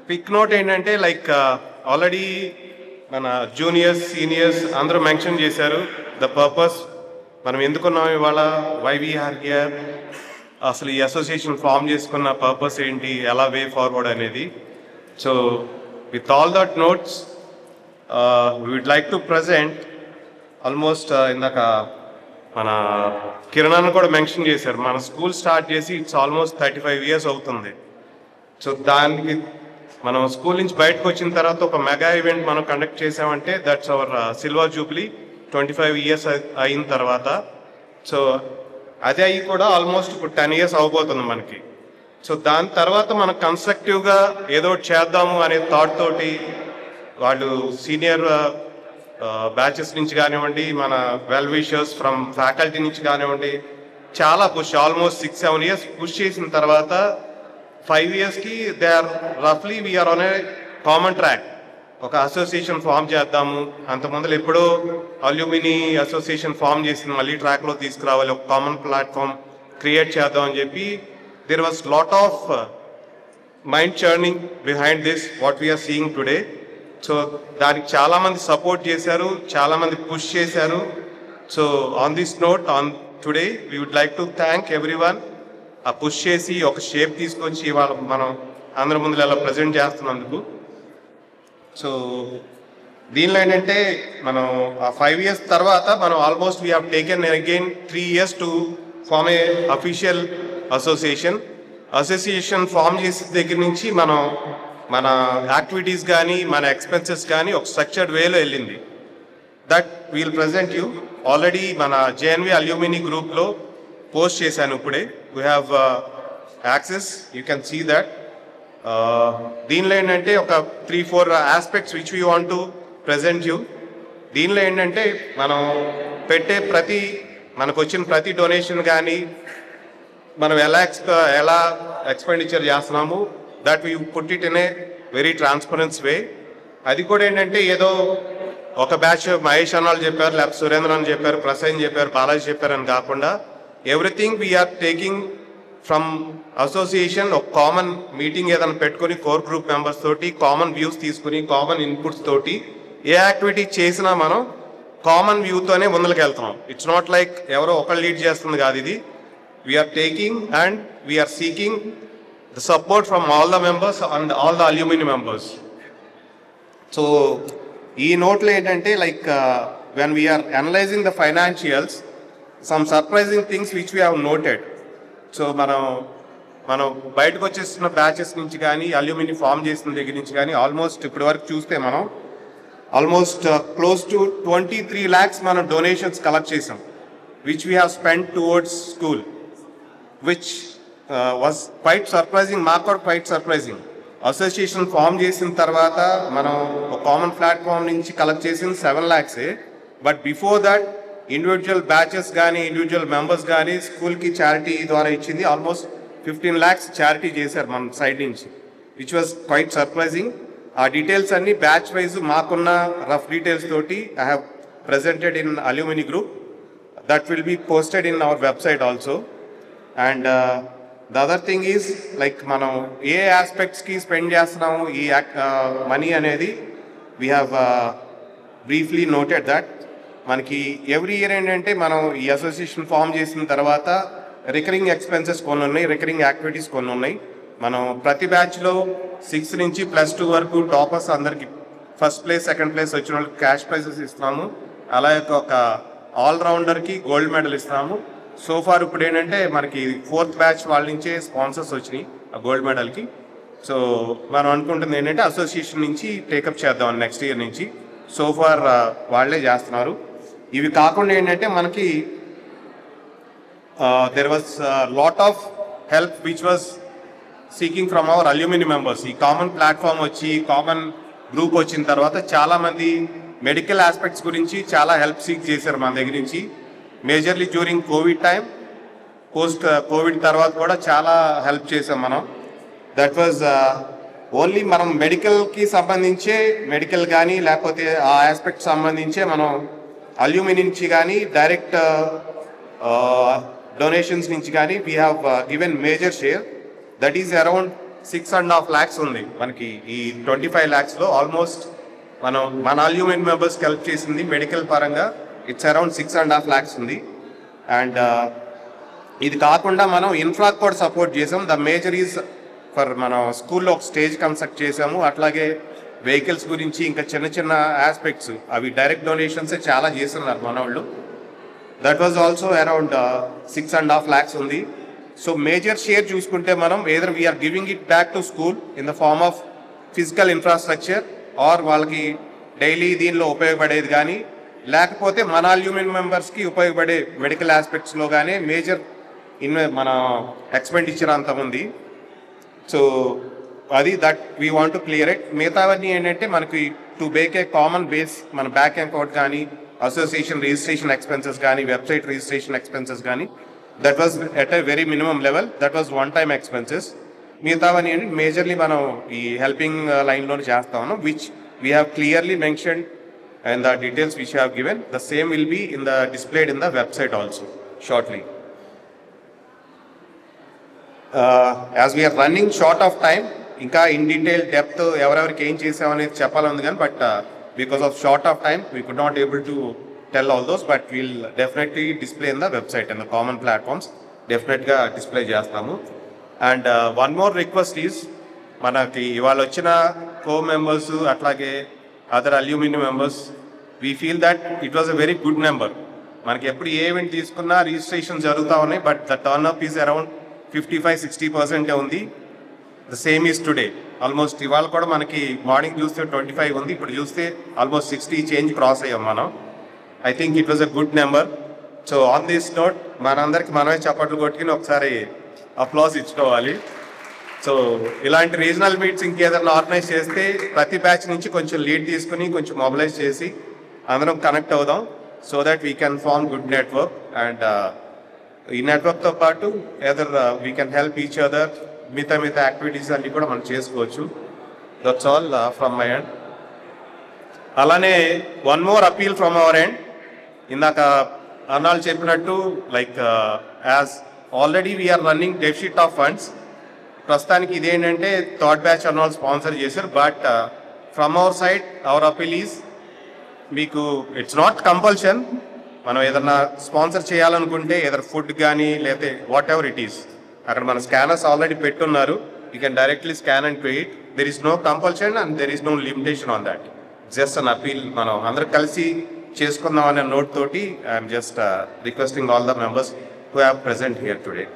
Quick note ఏంటంటే like already మన juniors seniors అందరూ మెన్షన్ చేశారు ద పర్పస్, మనం ఎందుకున్నాం ఇవాళ, వై వి ఆర్ హియర్, అసలు ఈ అసోసియేషన్ ఫామ్ చేసుకున్న పర్పస్ ఏంటి, ఎలా వే ఫార్వర్డ్ అనేది. So with all that notes we would like to present almost ఇందాక మన కిరణ్ కూడా మెన్షన్ చేశారు, మన స్కూల్ స్టార్ట్ చేసి ఇట్స్ ఆల్మోస్ట్ 35 years అవుతుంది. సో దానికి మనం స్కూల్ నుంచి బయటకు వచ్చిన తర్వాత ఒక మెగా ఈవెంట్ మనం కండక్ట్ చేసామంటే that's our silver jubilee 25 years అయిన తర్వాత. సో అదే అయ్యి కూడా ఆల్మోస్ట్ ఇప్పుడు 10 years అవబోతుంది మనకి. సో దాని తర్వాత మనం కన్స్ట్రక్టివ్గా ఏదో చేద్దాము అనే థాట్ తోటి వాళ్ళు సీనియర్ బ్యాచెస్ నుంచి కానివ్వండి, మన వెల్ విషర్స్ ఫ్రమ్ ఫ్యాకల్టీ నుంచి కానివ్వండి, చాలా పుష్, ఆల్మోస్ట్ 6-7 years పుష్ చేసిన తర్వాత 5 yearsకి దే ఆర్ రఫ్లీ we are on a common track. ఒక అసోసియేషన్ ఫామ్ చేద్దాము, అంతకుముందు ఎప్పుడో అల్యూమిని అసోసియేషన్ ఫామ్ చేసింది, మళ్ళీ ట్రాక్లో తీసుకురావాలి, ఒక కామన్ ప్లాట్ఫామ్ క్రియేట్ చేద్దాం అని చెప్పి there was lot of mind churning behind this what we are seeing today. So దానికి చాలామంది సపోర్ట్ చేశారు, చాలామంది పుష్ చేశారు. So on this note on today we would like to thank everyone. ఆ push చేసి ఒక షేప్ తీసుకొచ్చి ఇవాళ మనం అందరి ముందు ఎలా ప్రజెంట్ చేస్తున్నందుకు. సో దీనిలో ఏంటంటే మనం ఆ 5 years తర్వాత మనం almost we have taken again 3 years to form a official association. Association form చేసే దగ్గర నుంచి మనం మన యాక్టివిటీస్ కానీ మన ఎక్స్పెన్సెస్ కానీ ఒక స్ట్రక్చర్డ్ వేలో వెళ్ళింది. That we'll present you already మన జేఎన్వి అల్యూమిని గ్రూప్లో పోస్ట్ చేశాను ఇప్పుడే. We have access, you can see that. దీనిలో ఏంటంటే ఒక 3-4 aspects which we want to present you. దీనిలో ఏంటంటే మనం పెట్టే మనకు వచ్చిన ప్రతి డొనేషన్ కానీ మనం ఎలా ఎక్స్పెండిచర్ చేస్తున్నాము, that we put it in a very transparence way. అది కూడా ఏంటంటే ఏదో ఒక బ్యాచ్ మహేష్ అన్నాళ్ళు చెప్పారు, లేకపోతే సురేంద్రన్ చెప్పారు, ప్రసాద్ చెప్పారు, బాలాజీ చెప్పారు అని కాకుండా everything we are taking from association. ఒక కామన్ మీటింగ్ ఏదైనా పెట్టుకుని కోర్ గ్రూప్ మెంబర్స్ తోటి కామన్ వ్యూస్ తీసుకుని కామన్ ఇన్పుట్స్ తోటి ఏ యాక్టివిటీ చేసినా మనం కామన్ వ్యూతోనే ముందుకు వెళ్తాం. ఇట్స్ నాట్ లైక్ ఎవరో ఒకళ్ళు లీడ్ చేస్తుంది కాదు ఇది. We are taking and we are seeking the support from all the members and all the alumni members. So ee note lo entante like when we are analyzing the financials, some surprising things which we have noted. So మనం బయటకు వచ్చేస్తున్న batches నుంచి కానీ alumni form చేసిన దగ్గర నుంచి కానీ almost ఇప్పటి వరకు చూస్తే మనం ఆల్మోస్ట్ క్లోజ్ టు 23 lakhs మనం డొనేషన్స్ కలెక్ట్ చేసాం, which we have spend towards school, which was quite surprising. మాకు కూడా క్వైట్ సర్ప్రైజింగ్. అసోసియేషన్ ఫామ్ చేసిన తర్వాత మనం ఒక కామన్ ప్లాట్ఫామ్ నుంచి కలెక్ట్ చేసింది 7 lakhs. But before that individual batches కానీ ఇండివిజువల్ మెంబర్స్ కానీ స్కూల్కి చారిటీ ద్వారా ఇచ్చింది ఆల్మోస్ట్ 15 lakhs చారిటీ చేశారు మన సైడ్ నుంచి, విచ్ వాజ్ క్వైట్ సర్ప్రైజింగ్. ఆ డీటెయిల్స్ అన్ని బ్యాచ్ వైజ్ మాకున్న రఫ్ డీటెయిల్స్ తోటి I have presented in alumni group. That will be posted in our website also. And the other thing is like మనం ఏ ఆస్పెక్ట్స్కి spend చేస్తున్నాము ఈ money అనేది we have briefly noted that. మనకి every year ఏంటంటే మనం ఈ association form చేసిన తర్వాత రికరింగ్ ఎక్స్పెన్సెస్ కొన్ని ఉన్నాయి, రికరింగ్ యాక్టివిటీస్ కొన్ని ఉన్నాయి. మనం ప్రతి బ్యాచ్లో 6 నుంచి +2 వరకు టాపర్స్ అందరికి ఫస్ట్ ప్లేస్ సెకండ్ ప్లేస్ వచ్చిన వాళ్ళకి క్యాష్ ప్రైజెస్ ఇస్తున్నాము. అలాగే ఒక ఆల్రౌండర్కి గోల్డ్ మెడల్ ఇస్తున్నాము. సోఫార్ ఇప్పుడు ఏంటంటే మనకి 4th batch వాళ్ళ నుంచే స్పాన్సర్స్ వచ్చినాయి ఆ గోల్డ్ మెడల్కి. సో మనం అనుకుంటుంది ఏంటంటే అసోసియేషన్ నుంచి టేకప్ చేద్దాం నెక్స్ట్ ఇయర్ నుంచి. సోఫార్ వాళ్ళే చేస్తున్నారు. ఇవి కాకుండా ఏంటంటే మనకి there was lot of help which was seeking from our alumni members. ఈ కామన్ ప్లాట్ఫామ్ వచ్చి కామన్ గ్రూప్ వచ్చిన తర్వాత చాలామంది మెడికల్ ఆస్పెక్ట్స్ గురించి చాలా హెల్ప్ సీక్ చేశారు మన దగ్గర నుంచి. Majorly during Covid time, post Covid తర్వాత కూడా చాలా హెల్ప్ చేసాం మనం. దట్ వాజ్ ఓన్లీ మనం మెడికల్కి సంబంధించే మెడికల్ కానీ లేకపోతే ఆ ఆస్పెక్ట్ సంబంధించే మనం అల్యూమిని నుంచి కానీ డైరెక్ట్ డొనేషన్స్ నుంచి కానీ we have given major share. That is around 6.5 lakhs ఉంది మనకి. ఈ 25 lakhsలో ఆల్మోస్ట్ మన అల్యూమిన్ మెంబర్స్కి హెల్ప్ చేసింది మెడికల్ పరంగా ఇట్స్ అరౌండ్ 6.5 lakhs ఉంది. అండ్ ఇది కాకుండా మనం ఇన్ఫ్రాక్ కూడా సపోర్ట్ చేసాం. ద మేజర్ ఈజ్ ఫర్ మనం స్కూల్లో ఒక స్టేజ్ కన్స్ట్రక్ట్ చేసాము. అట్లాగే వెహికల్స్ గురించి ఇంకా చిన్న చిన్న ఆస్పెక్ట్స్ అవి డైరెక్ట్ డొనేషన్సే చాలా చేస్తున్నారు మన వాళ్ళు. That was also around 6.5 lakhs ఉంది. సో మేజర్ షేర్ చూసుకుంటే మనం either we are giving it back to school in the form of physical infrastructure or వాళ్ళకి డైలీ దీనిలో ఉపయోగపడేది కానీ, లేకపోతే మన అల్యూమిన్ మెంబర్స్కి ఉపయోగపడే మెడికల్ ఆస్పెక్ట్స్లో కానీ మేజర్ మన ఎక్స్పెండిచర్ అంతా ఉంది. సో అది that we want to clear it. మిగతావన్నీ ఏంటంటే మనకి to make a common base మన బ్యాంక్ అకౌంట్ కానీ, అసోసియేషన్ రిజిస్ట్రేషన్ ఎక్స్పెన్సెస్ కానీ, వెబ్సైట్ రిజిస్ట్రేషన్ ఎక్స్పెన్సెస్ కానీ, that was at a very minimum level. That was one time expenses. మిగతావన్నీ ఏంటి majorly మనం ఈ హెల్పింగ్ లైన్లోనే చేస్తా ఉన్నాం, which we have clearly mention and the details which I have given, the same will be displayed in the website also shortly. As we are running short of time, inka in detail depth ఎవరెవరికి ఏం చేసామనేది చెప్పాలని కానీ, but because of short of time we could not able to tell all those, but we'll definitely display in the website and the common platforms definitely గా display చేస్తాము. And one more request is మనకి ఇవాళ వచ్చిన కో members అట్లాగే other aluminium members, we feel that it was a very good number. మనకి ఎప్పుడు ఏ event తీసుకున్నా registration జరుగుతూ ఉన్నాయి, but the turn up is around 55-60% ఉంది. The same is today. Almost ఇవాళ కూడా మనకి మార్నింగ్ చూస్తే 25 ఉంది, ఇప్పుడు చూస్తే ఆల్మోస్ట్ 60 చేంజ్ క్రాస్ అయ్యాం మనం. I think it was a good number. So on this note మనందరికి మనమే చప్పట్లు కొట్టుకుని ఒకసారి అప్లాస్ ఇచ్చుకోవాలి. సో ఇలాంటి రీజనల్ మీట్స్ ఇంకేదైనా ఆర్గనైజ్ చేస్తే ప్రతి బ్యాచ్ నుంచి కొంచెం లీడ్ తీసుకుని కొంచెం మొబిలైజ్ చేసి అందరం కనెక్ట్ అవుదాం, so that we can form good network. And ఈ నెట్వర్క్తో పాటు either we can help each other, మిగతా యాక్టివిటీస్ అన్నీ కూడా మనం చేసుకోవచ్చు. That's all from my end. అలానే one more appeal from our end. ఇందాక అన్నాళ్ళు చెప్పినట్టు like as already we are running deficit of funds. ప్రస్తుతానికి ఇదేంటంటే థర్డ్ బ్యాచ్ అన్న వాళ్ళు స్పాన్సర్ చేశారు, but from our side our appeal is, మీకు ఇట్స్ నాట్ కంపల్షన్, మనం ఏదన్నా స్పాన్సర్ చేయాలనుకుంటే ఏదర్ ఫుడ్ కానీ లేకపోతే వాట్ ఎవర్ ఇట్ ఈస్, అక్కడ మన స్కానర్స్ ఆల్రెడీ పెట్టున్నారు, you can directly scan and pay it. There is no compulsion and there is no limitation on that. Just an appeal. మనం అందరం కలిసి చేసుకుందాం అనే నోట్ తోటి I'm just requesting all the members who have present here today.